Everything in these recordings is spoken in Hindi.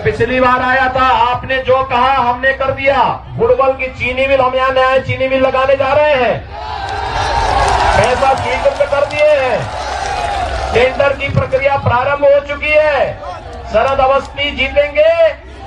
मैं पिछली बार आया था, आपने जो कहा हमने कर दिया। बुड़वल की चीनी मिल, हम यहाँ नया चीनी मिल लगाने जा रहे हैं, पैसा स्वीकृत कर दिए हैं, टेंडर की प्रक्रिया प्रारंभ हो चुकी है। शरद अवस्थी जीतेंगे,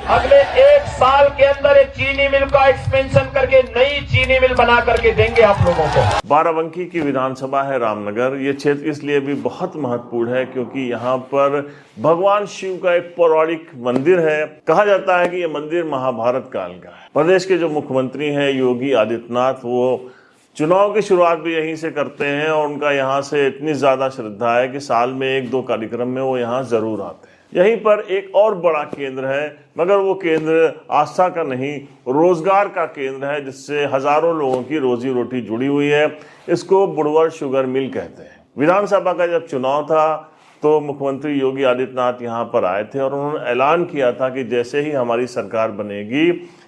अगले 1 साल के अंदर एक चीनी मिल का एक्सपेंशन करके नई चीनी मिल बना करके देंगे आप लोगों को। बाराबंकी की विधानसभा है रामनगर। ये क्षेत्र इसलिए भी बहुत महत्वपूर्ण है क्योंकि यहाँ पर भगवान शिव का एक पौराणिक मंदिर है। कहा जाता है कि ये मंदिर महाभारत काल का है। प्रदेश के जो मुख्यमंत्री हैं योगी आदित्यनाथ, वो चुनाव की शुरुआत भी यहीं से करते हैं और उनका यहाँ से इतनी ज़्यादा श्रद्धा है कि साल में 1-2 कार्यक्रम में वो यहाँ ज़रूर आते हैं। यहीं पर एक और बड़ा केंद्र है, मगर वो केंद्र आस्था का नहीं, रोजगार का केंद्र है, जिससे हजारों लोगों की रोजी रोटी जुड़ी हुई है। इसको बुड़वल शुगर मिल कहते हैं। विधानसभा का जब चुनाव था तो मुख्यमंत्री योगी आदित्यनाथ यहाँ पर आए थे और उन्होंने ऐलान किया था कि जैसे ही हमारी सरकार बनेगी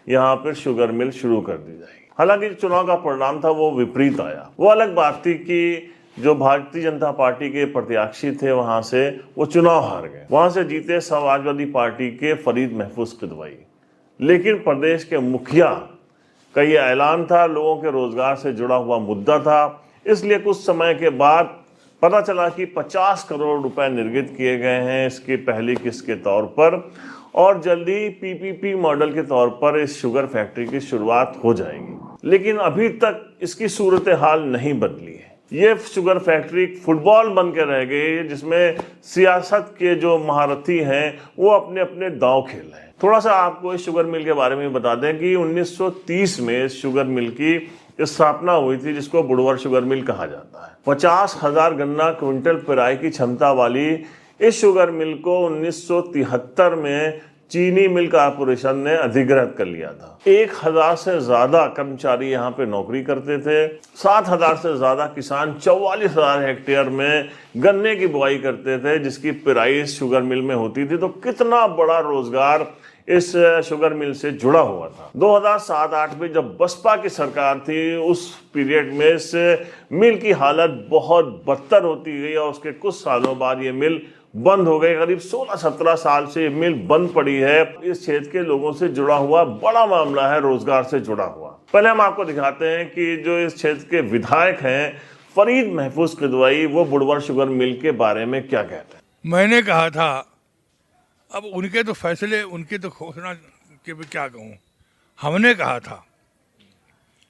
यहाँ पर शुगर मिल शुरू कर दी जाएगी। हालांकि चुनाव का परिणाम था वो विपरीत आया। वो अलग बात थी कि जो भारतीय जनता पार्टी के प्रत्याशी थे वहां से वो चुनाव हार गए। वहां से जीते समाजवादी पार्टी के फरीद महफूज किदवई। लेकिन प्रदेश के मुखिया का ये ऐलान था, लोगों के रोजगार से जुड़ा हुआ मुद्दा था, इसलिए कुछ समय के बाद पता चला कि 50 करोड़ रुपए निर्गत किए गए हैं इसकी पहली किस्त के तौर पर और जल्दी पीपीपी मॉडल के तौर पर इस शुगर फैक्ट्री की शुरुआत हो जाएगी। लेकिन अभी तक इसकी सूरत हाल नहीं बदली है। ये शुगर फैक्ट्री फुटबॉल बन के रह गई है जिसमें सियासत के जो महारथी हैं वो अपने अपने दांव खेल रहे हैं। थोड़ा सा आपको इस शुगर मिल के बारे में बता दें कि 1930 में इस शुगर मिल की स्थापना हुई थी, जिसको बुड़वल शुगर मिल कहा जाता है। 50,000 गन्ना क्विंटल पेराई की क्षमता वाली इस शुगर मिल को 1973 में चीनी मिल कॉर्पोरेशन ने अधिग्रहित कर लिया था। 1,000 से ज्यादा कर्मचारी यहाँ पे नौकरी करते थे। 7,000 से ज्यादा किसान 44,000 हेक्टेयर में गन्ने की बुआई करते थे, जिसकी पेराई इस शुगर मिल में होती थी। तो कितना बड़ा रोजगार इस शुगर मिल से जुड़ा हुआ था। 2007-8 में जब बसपा की सरकार थी, उस पीरियड में इस मिल की हालत बहुत बदतर होती गई और उसके कुछ सालों बाद ये मिल बंद हो गई। करीब 16-17 साल से ये मिल बंद पड़ी है। इस क्षेत्र के लोगों से जुड़ा हुआ बड़ा मामला है, रोजगार से जुड़ा हुआ। पहले हम आपको दिखाते हैं कि जो इस क्षेत्र के विधायक हैं फरीद महफूज किदवई, वो बुड़वल शुगर मिल के बारे में क्या कहते हैं। मैंने कहा था, अब उनके तो फैसले, उनकी तो घोषणा के भी क्या कहूँ। हमने कहा था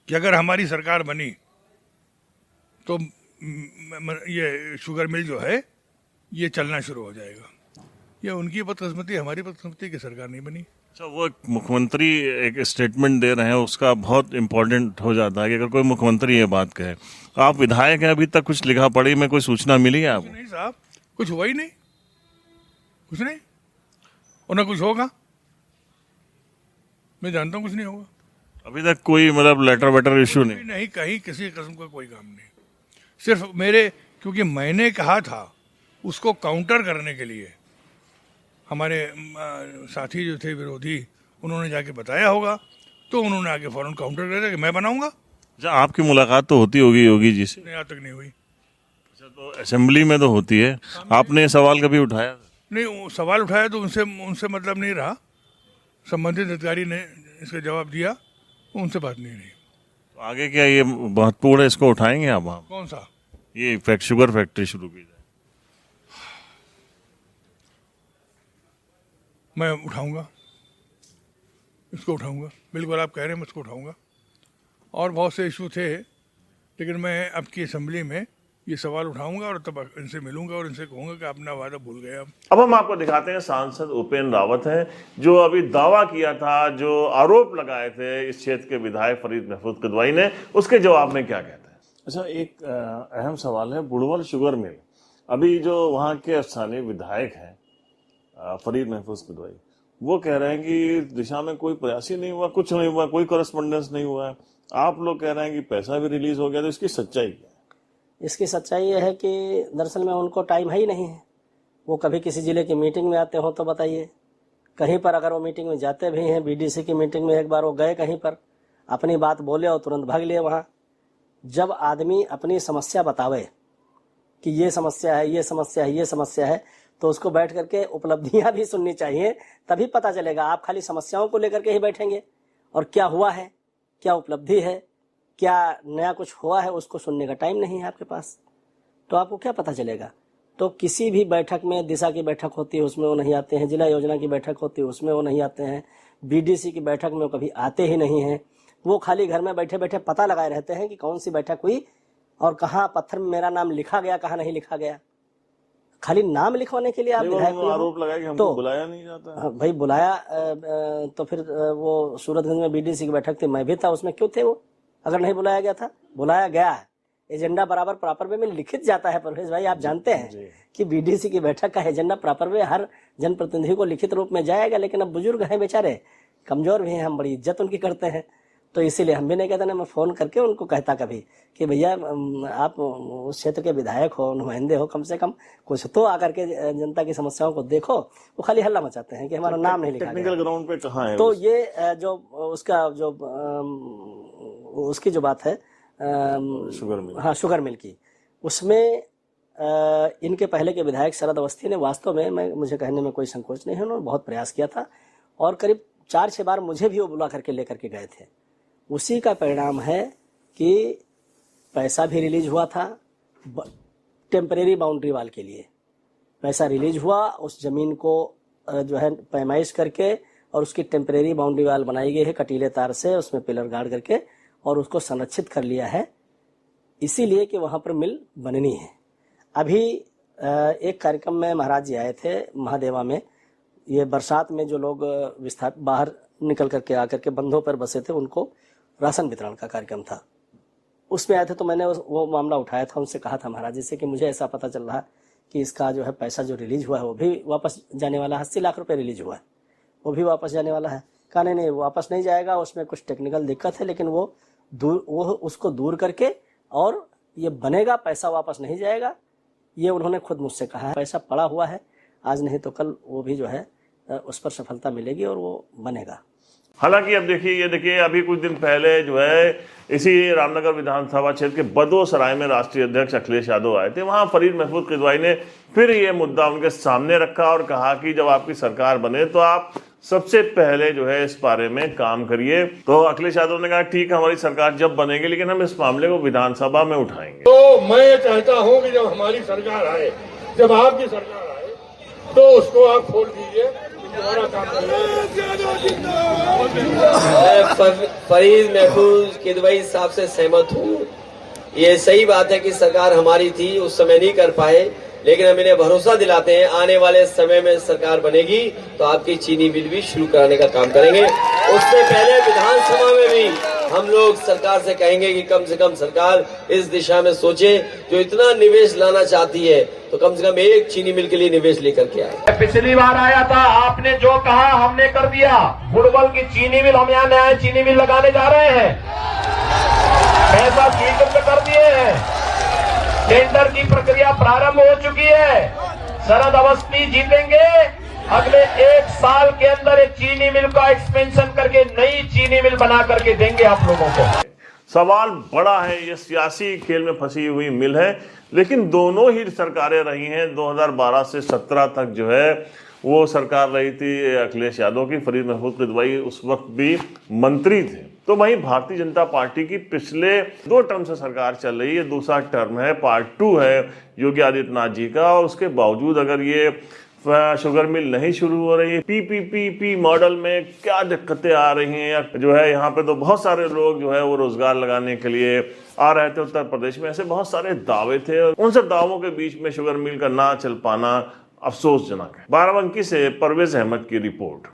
कि अगर हमारी सरकार बनी तो ये शुगर मिल जो है ये चलना शुरू हो जाएगा। ये उनकी बदकिस्मती, हमारी बदकिस्मती की सरकार नहीं बनी। अच्छा, वो एक मुख्यमंत्री एक स्टेटमेंट दे रहे हैं, उसका बहुत इंपॉर्टेंट हो जाता है कि अगर कोई मुख्यमंत्री ये बात कहे। आप विधायक हैं, अभी तक कुछ लिखा पढ़ी में कोई सूचना मिली है आपको? नहीं साहब, कुछ हुआ ही नहीं, कुछ नहीं, और ना कुछ होगा। मैं जानता हूँ कुछ नहीं होगा। अभी तक कोई मतलब लेटर वेटर इशू नहीं, कहीं किसी किस्म का कोई काम नहीं। सिर्फ मेरे, क्योंकि मैंने कहा था उसको काउंटर करने के लिए हमारे साथी जो थे विरोधी, उन्होंने जाके बताया होगा तो उन्होंने आके फौरन काउंटर कर दिया कि मैं बनाऊंगा। अच्छा, आपकी मुलाकात तो होती होगी योगी जी से? नहीं, आज तक नहीं हुई। अच्छा, तो असेंबली में तो होती है, आपने ये सवाल कभी उठाया? नहीं, सवाल उठाया तो उनसे मतलब नहीं रहा। संबंधित अधिकारी ने इसका जवाब दिया, उनसे बात नहीं रही। तो आगे क्या ये महत्वपूर्ण है, इसको उठाएंगे आप? कौन सा? ये शुगर फैक्ट्री शुरू की जाए। मैं उठाऊंगा, इसको उठाऊंगा, बिल्कुल आप कह रहे हैं, मैं इसको उठाऊंगा। और बहुत से इशू थे, लेकिन मैं अब की असेंबली में ये सवाल उठाऊंगा और तब इनसे मिलूंगा और इनसे कहूंगा कि अपना वादा भूल गए। अब हम आपको दिखाते हैं सांसद उपेंद्र रावत हैं, जो अभी दावा किया था, जो आरोप लगाए थे इस क्षेत्र के विधायक फरीद महफूज किदवई ने, उसके जवाब में क्या कहते हैं। अच्छा, एक अहम सवाल है, बुड़वल शुगर मिल, अभी जो वहाँ के स्थानीय विधायक हैं फरीद महफूज किदवई, वो कह रहे हैं कि इस दिशा में कोई प्रयास ही नहीं हुआ, कुछ नहीं हुआ, कोई करस्पॉन्डेंस नहीं हुआ है। आप लोग कह रहे हैं कि पैसा भी रिलीज हो गया, तो इसकी सच्चाई क्या है? इसकी सच्चाई ये है कि दरअसल में उनको टाइम है ही नहीं है। वो कभी किसी ज़िले की मीटिंग में आते हो तो बताइए, कहीं पर अगर वो मीटिंग में जाते भी हैं, बीडीसी की मीटिंग में एक बार वो गए कहीं पर, अपनी बात बोले और तुरंत भाग लिए वहाँ। जब आदमी अपनी समस्या बतावे कि ये समस्या है, ये समस्या है, ये समस्या है, तो उसको बैठ करके उपलब्धियां भी सुननी चाहिए, तभी पता चलेगा। आप खाली समस्याओं को लेकर के ही बैठेंगे और क्या हुआ है, क्या उपलब्धि है, क्या नया कुछ हुआ है, उसको सुनने का टाइम नहीं है आपके पास, तो आपको क्या पता चलेगा। तो किसी भी बैठक में, दिशा की बैठक होती है उसमें वो नहीं आते हैं, जिला योजना की बैठक होती है उसमें वो नहीं आते हैं, बीडीसी की बैठक में वो कभी आते ही नहीं हैं। वो खाली घर में बैठे बैठे पता लगाए रहते हैं कि कौन सी बैठक हुई और कहाँ पत्थर में मेरा नाम लिखा गया, कहाँ नहीं लिखा गया। खाली नाम लिखवाने के लिए आप विधायक आरोप लगाया कि हमको बुलाया नहीं जाता। भाई बुलाया तो फिर वो सूरतगंज में बीडीसी की बैठक थी, मैं भी था उसमें, क्यों थे वो अगर नहीं बुलाया गया था? बुलाया गया है, एजेंडा बराबर प्रॉपर वे में लिखित जाता है। परवेश भाई आप जानते हैं कि बीडीसी की बैठक का एजेंडा प्रॉपर वे हर जनप्रतिनिधि को लिखित रूप में जाएगा, लेकिन अब बुजुर्ग हैं बेचारे, कमजोर भी हैं, हम बड़ी इज्जत उनकी करते हैं, तो इसीलिए हम भी नहीं कहते ना। मैं फोन करके उनको कहता कभी कि भैया आप उस क्षेत्र के विधायक हो, नुमाइंदे हो, कम से कम कुछ तो आकर के जनता की समस्याओं को देखो। वो खाली हल्ला मचाते हैं कि हमारा नाम नहीं लिखा गया। टेक्निकल ग्राउंड पे कहाँ है? तो ये जो उसका जो उसकी जो बात है शुगर मिल, हाँ शुगर मिल की, उसमें इनके पहले के विधायक शरद अवस्थी ने वास्तव में, मुझे कहने में कोई संकोच नहीं है, उन्होंने बहुत प्रयास किया था और करीब 4-6 बार मुझे भी वो बुला करके लेकर के गए थे। उसी का परिणाम है कि पैसा भी रिलीज हुआ था, टेम्परेरी बाउंड्री वाल के लिए पैसा रिलीज हुआ, उस जमीन को जो है पैमाइश करके और उसकी टेम्परेरी बाउंड्री वाल बनाई गई है कटीले तार से, उसमें पिलर गाड़ करके और उसको संरक्षित कर लिया है, इसीलिए कि वहाँ पर मिल बननी है। अभी एक कार्यक्रम में महाराज जी आए थे महादेवा में, ये बरसात में जो लोग विस्थापित बाहर निकल करके आकर के बंधों पर बसे थे, उनको राशन वितरण का कार्यक्रम था, उसमें आए थे। तो मैंने वो मामला उठाया था, उनसे कहा था महाराज जी से कि मुझे ऐसा पता चल रहा कि इसका जो है पैसा जो रिलीज हुआ है वो भी वापस जाने वाला है, 80 लाख रुपए रिलीज हुआ है, वो भी वापस जाने वाला है। कहा नहीं वापस नहीं जाएगा, उसमें कुछ टेक्निकल दिक्कत है, लेकिन वो उसको दूर करके और ये बनेगा, पैसा वापस नहीं जाएगा, ये उन्होंने खुद मुझसे कहा है। पैसा पड़ा हुआ है, आज नहीं तो कल वो भी जो है उस पर सफलता मिलेगी और वो बनेगा। हालांकि अब देखिए अभी कुछ दिन पहले जो है इसी रामनगर विधानसभा क्षेत्र के बदोसराय में राष्ट्रीय अध्यक्ष अखिलेश यादव आए थे। वहां फरीद महमूद किदवाई ने फिर ये मुद्दा उनके सामने रखा और कहा कि जब आपकी सरकार बने तो आप सबसे पहले जो है इस बारे में काम करिए। तो अखिलेश यादव ने कहा ठीक है, हमारी सरकार जब बनेगी लेकिन हम इस मामले को विधानसभा में उठाएंगे। तो मैं ये चाहता हूँ कि जब हमारी सरकार आए, जब आपकी सरकार आए, तो उसको आप खोल दीजिए, फरीद महफूज किदवई साहब से सहमत हूँ। ये सही बात है कि सरकार हमारी थी, उस समय नहीं कर पाए, लेकिन हम इन्हें भरोसा दिलाते हैं आने वाले समय में सरकार बनेगी तो आपकी चीनी मिल भी शुरू कराने का काम करेंगे। उससे पहले विधानसभा में भी हम लोग सरकार से कहेंगे कि कम से कम सरकार इस दिशा में सोचे, जो इतना निवेश लाना चाहती है तो कम से कम एक चीनी मिल के लिए निवेश लेकर के आए। पिछली बार आया था, आपने जो कहा हमने कर दिया। बुडवल की चीनी मिल, हम यहाँ नया चीनी मिल लगाने जा रहे हैं, पैसा स्वीकृत कर दिए हैं, टेंडर की प्रक्रिया प्रारंभ हो चुकी है। शरद अवस्थी जीतेंगे, अगले 1 साल के अंदर एक चीनी मिल का एक्सपेंशन करके नई चीनी मिल बना करके देंगे आप लोगों को। सवाल बड़ा है, ये सियासी खेल में फंसी हुई मिल है, लेकिन दोनों ही सरकारें रही हैं। 2012 से 17 तक जो है वो सरकार रही थी अखिलेश यादव की। फरीद महमूद किदवाई उस वक्त भी मंत्री थे। तो वहीं भारतीय जनता पार्टी की पिछले 2 टर्म से सरकार चल रही है, दूसरा टर्म है, पार्ट 2 है योगी आदित्यनाथ जी का, और उसके बावजूद अगर ये शुगर मिल नहीं शुरू हो रही है, पीपीपी मॉडल में क्या दिक्कतें आ रही हैं। जो है यहाँ पे तो बहुत सारे लोग जो है वो रोजगार लगाने के लिए आ रहे थे उत्तर प्रदेश में, ऐसे बहुत सारे दावे थे, उन सब दावों के बीच में शुगर मिल का ना चल पाना अफसोसजनक है। बाराबंकी से परवेज अहमद की रिपोर्ट।